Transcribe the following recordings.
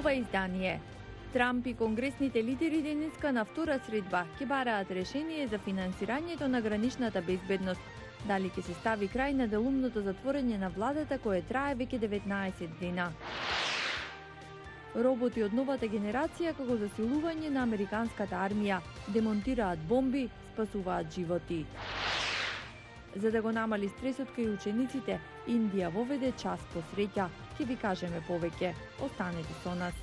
ова издание. Трамп и конгресните лидери денеска на втора средба ќе бараат решение за финансирањето на граничната безбедност. Дали ќе се стави крај на делумното затворање на владата кое трае веќе 19 дена. Роботи од новата генерација како засилување на американската армија, демонтираат бомби, спасуваат животи. За да го намали стресот кај учениците, Индија воведе час по среќа. Ќе ви кажеме повеќе. Останете со нас.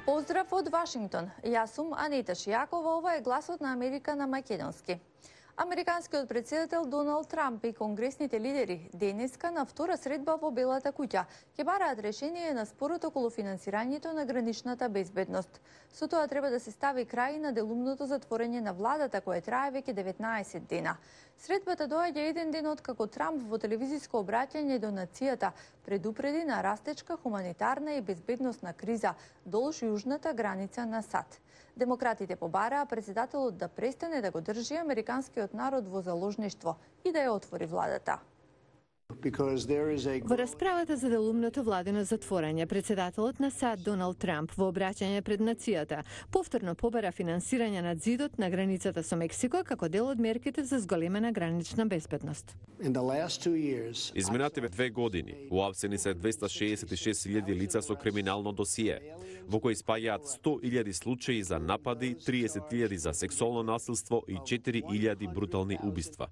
Поздрав од Вашингтон. Јас сум Анита Шијакова, ова е гласот на Америка на македонски. Американскиот претседател Доналд Трамп и конгресните лидери денеска на втора средба во Белата куќа ќе бараат решение на спорот околу финансирањето на граничната безбедност. Со тоа треба да се стави крај на делумното затворање на владата кое трае веќе 19 дена. Средбата доаѓа еден ден откако Трамп во телевизиско обраќање до нацијата предупреди на растечка хуманитарна и безбедносна криза долж јужната граница на САД. Демократите побараа претседателот да престане да го држи американскиот народ во заложништво и да ја отвори владата. Во расправата за делумното владено затворање, претседателот на САД Доналд Трамп во обраќање пред нацијата повторно побара финансирање на зидот на границата со Мексико како дел од мерките за зголемена гранична безбедност. Изминативе 2 години уапсени се 266.000 лица со криминално досие, во кои спаѓаат 100.000 случаи за напади, 30.000 за сексуално насилство и 4.000 брутални убиства.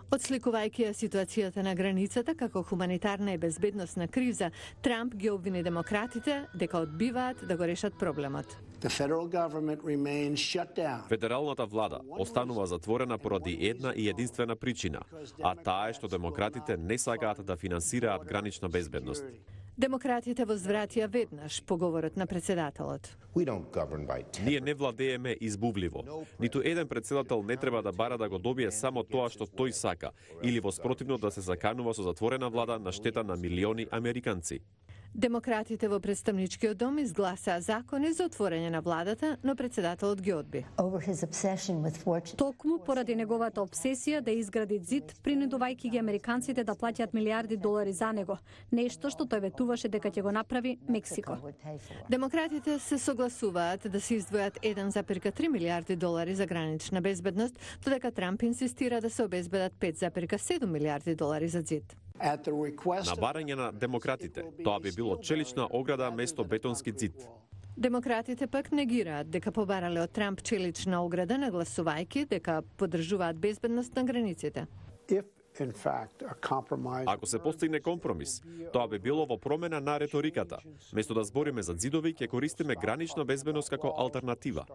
Отсликувајќи ја ситуацијата на границата како хуманитарна и безбедносна криза, Трамп ги обвини демократите дека одбиваат да го решат проблемот. Федералната влада останува затворена поради една и единствена причина, а таа е што демократите не сакаат да финансираат гранична безбедност. Демократите возвратија веднаш поговорот на претседателот. Ние не владееме избувливо. Ниту еден претседател не треба да бара да го добие само тоа што тој сака, или во спротивно да се заканува со затворена влада на штета на милиони американци. Демократите во представничкиот дом изгласаа закони за отворање на владата, но претседателот ги одби. Токму поради неговата обсесија да изгради зид, принудувајќи ги американците да платят милиарди долари за него, нешто што тој ветуваше дека ќе го направи Мексико. Демократите се согласуваат да се издвојат 1,3 милиарди долари за гранична безбедност, додека Трамп инсистира да се обезбедат 5,7 милиарди долари за зид. На барање на демократите, тоа би било челична ограда место бетонски зид. Демократите пак негираат дека побарале од Трамп челична ограда, нагласувајќи дека поддржуваат безбедност на границите. Ако се постигне компромис, тоа би било во промена на реториката. Место да збориме за зидови, ќе користиме гранична безбедност како алтернатива.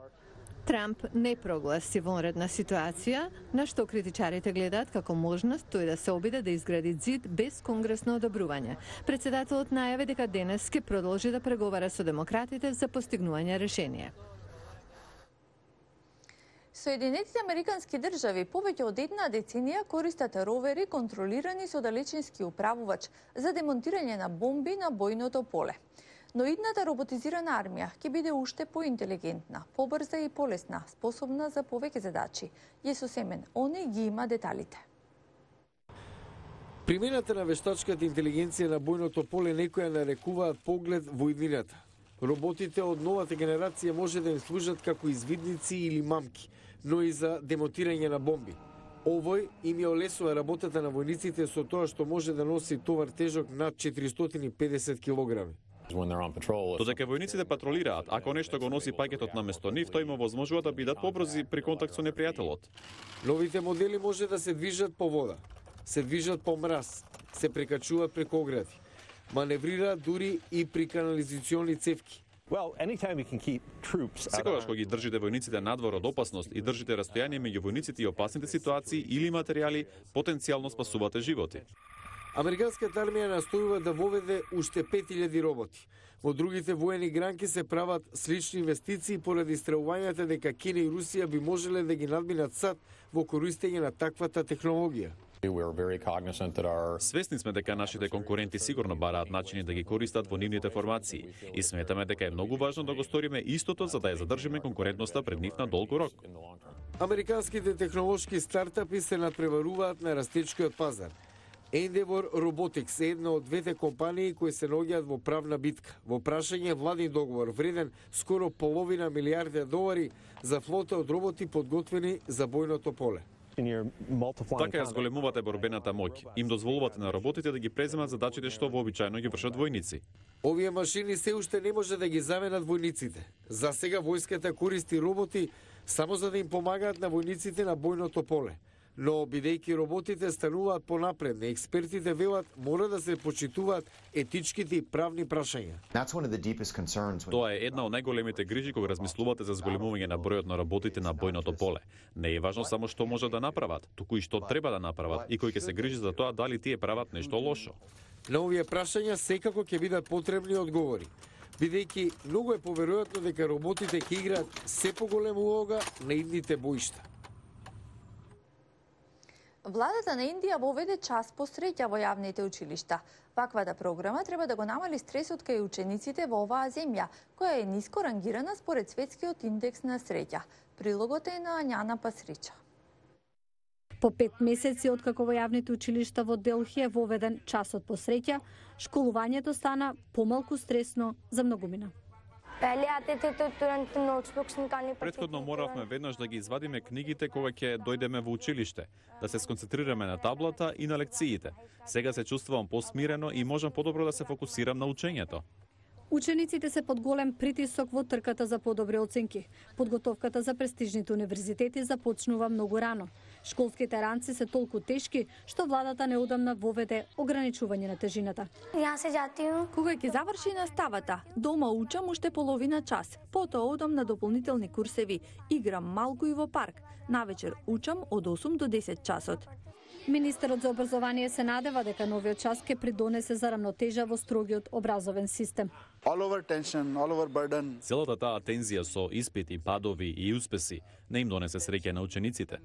Трамп не прогласи вонредна ситуација, на што критичарите гледаат како можност тој да се обиде да изгради зид без конгресно одобрување. Претседателот најави дека денес ќе продолжи да преговара со демократите за постигнување решение. Соединетите американски држави повеќе од една деценија користат ровери контролирани со далечински управувач за демонтирање на бомби на бојното поле. Но идната роботизирана армија ќе биде уште поинтелигентна, побрза и полесна, способна за повеќе задачи. Јесо Семен, оне ги има деталите. Примената на вештачката интелигенција на бојното поле некоја нарекуваат поглед во иднината. Роботите од новата генерација може да им служат како извидници или мамки, но и за демонтирање на бомби. Овој им ја олесува работата на војниците со тоа што може да носи товар тежок над 450 килограми. Додека војниците патролираат, ако нешто го носи пакетот на место нив, тој има возможува да бидат побрзи при контакт со непријателот. Новите модели може да се движат по вода, се движат по мраз, се прекачуваат преку огради, маневрираат дури и при канализациони цевки. Секогаш кога ги држите војниците надвор од опасност и држите растојание меѓу војниците и опасните ситуации или материјали, потенцијално спасувате животи. Американската армија настојува да воведе уште 5000 роботи. Во другите воени гранки се прават слични инвестиции поради страувањата дека Кина и Русија би можеле да ги надминат САД во користење на таквата технологија. Свесни сме дека нашите конкуренти сигурно бараат начини да ги користат во нивните формации и сметаме дека е многу важно да го сториме истото за да ја задржиме конкурентноста пред нив на долго рок. Американските технолошки стартапи се надпреваруваат на растечкиот пазар. Endeavor Robotics е една од двете компании кои се наоѓаат во правна битка. Во прашање владин договор вреден скоро половина милијарди долари за флота од роботи подготвени за бојното поле. Така ја зголемувате борбената моќ. Им дозволувате на роботите да ги преземат задачите што вообичаено ги вршат војници. Овие машини се уште не може да ги заменат војниците. За сега војската користи роботи само за да им помагаат на војниците на бојното поле. Но бидејќи роботите стануваат понапредни, експертите велат мора да се почитуваат етичките и правни прашања. Тоа е една од најголемите грижи кога размислувате за зголемување на бројот на роботите на бојното поле. Не е важно само што може да направат, туку и што треба да направат и кој ќе се грижи за тоа дали тие прават нешто лошо. На овие прашања секако ќе бидат потребни одговори, бидејќи многу е поверојатно дека роботите ќе играат се поголема улога на идните боишта. Владата на Индија воведе час по среќа во јавните училишта. Ваквата програма треба да го намали стресот кај учениците во оваа земја, која е ниско рангирана според светскиот индекс на среќа. Прилогот е на Ањана Пасрича. По 5 месеци откако во јавните училишта во Делхи е воведен часот по среќа, школувањето стана помалку стресно за многумина. Претходно моравме веднаш да ги извадиме книгите кога ќе дојдеме во училиште, да се сконцентрираме на таблата и на лекциите. Сега се чувствувам посмирено и можам подобро да се фокусирам на учењето. Учениците се под голем притисок во трката за подобри оценки. Подготовката за престижните универзитети започнува многу рано. Школските ранци се толку тешки што владата неодамна воведе ограничување на тежината. Кога ќе заврши наставата, дома учам уште половина час, потоа одам на дополнителни курсеви, играм малку и во парк. Навечер учам од 8 до 10 часот. Министерот за образование се надева дека новиот час ќе придонесе за рамнотежа во строгиот образовен систем. Целата таа тензија со испити, падови и успеси не им донесе среќа на учениците.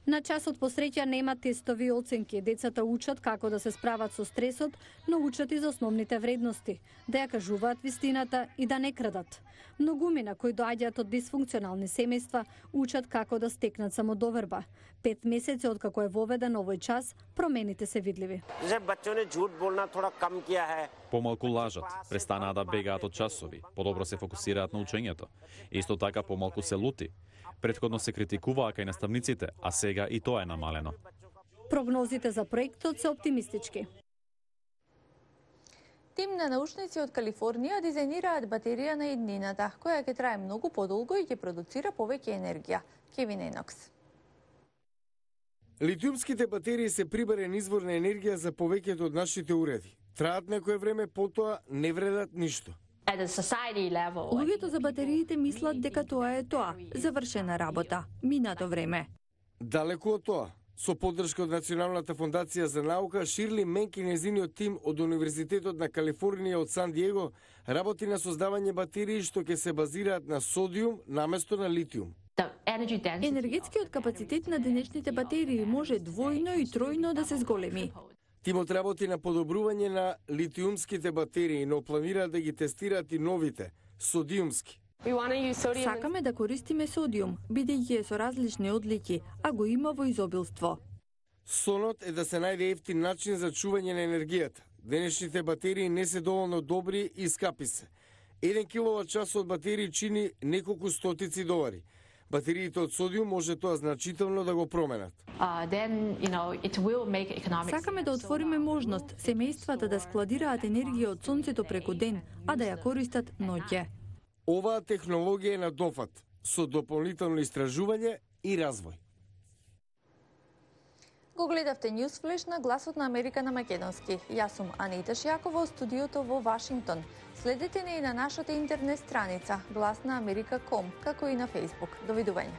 На часот по среќа нема тестови и оценки. Децата учат како да се справат со стресот, но учат и за основните вредности, да ја кажуваат вистината и да не крадат. Многумина кои доаѓаат од дисфункционални семејства учат како да стекнат самодоверба. 5 месеци откако е воведен овој час, промените се видливи. Помалку лажат, престанаа да бегаат од часови, подобро се фокусираат на учењето. Исто така помалку се лути. Претходно се критикуваа кај наставниците, а сега и тоа е намалено. Прогнозите за проектот се оптимистички. Тим на научници од Калифорнија дизајнираат батерија на иднината, која ќе трае многу подолго и ќе продуцира повеќе енергија. Кевин Енокс. Литиумските батерии се прибарен извор на енергија за повеќето од нашите уреди. Траат некое време, потоа не вредат ништо. Луѓето за батериите мислат дека тоа е тоа, завршена работа, минато време. Далеку од тоа. Со поддршка од Националната фондација за наука, Ширли Менк и незиниот тим од Универзитетот на Калифорнија од Сан Диего работи на создавање батерии што ќе се базираат на содиум наместо на литиум. Енергетскиот капацитет на денешните батерии може двојно и тројно да се зголеми. Тимот работи на подобрување на литиумските батерии, но планираат да ги тестираат и новите, содиумски. Сакаме да користиме содиум, бидејќи е со различни одлики, а го има во изобилство. Сонот е да се најде ефтин начин за чување на енергијата. Денешните батерии не се доволно добри и скапи се. 1 киловат-час од батерии чини неколку стотици долари. Батериите од содиум може тоа значително да го променат. Сакаме да отвориме можност семејствата да складираат енергија од сонцето преку ден, а да ја користат ноќе. Оваа технологија е на дофат, со дополнително истражување и развој. Го гледавте Newsflash на Гласот на Америка на македонски. Јас сум Анита Шијакова од студиото во Вашингтон. Следете не и на нашата интернет страница glassnaamerica.com, како и на Facebook. Довидување.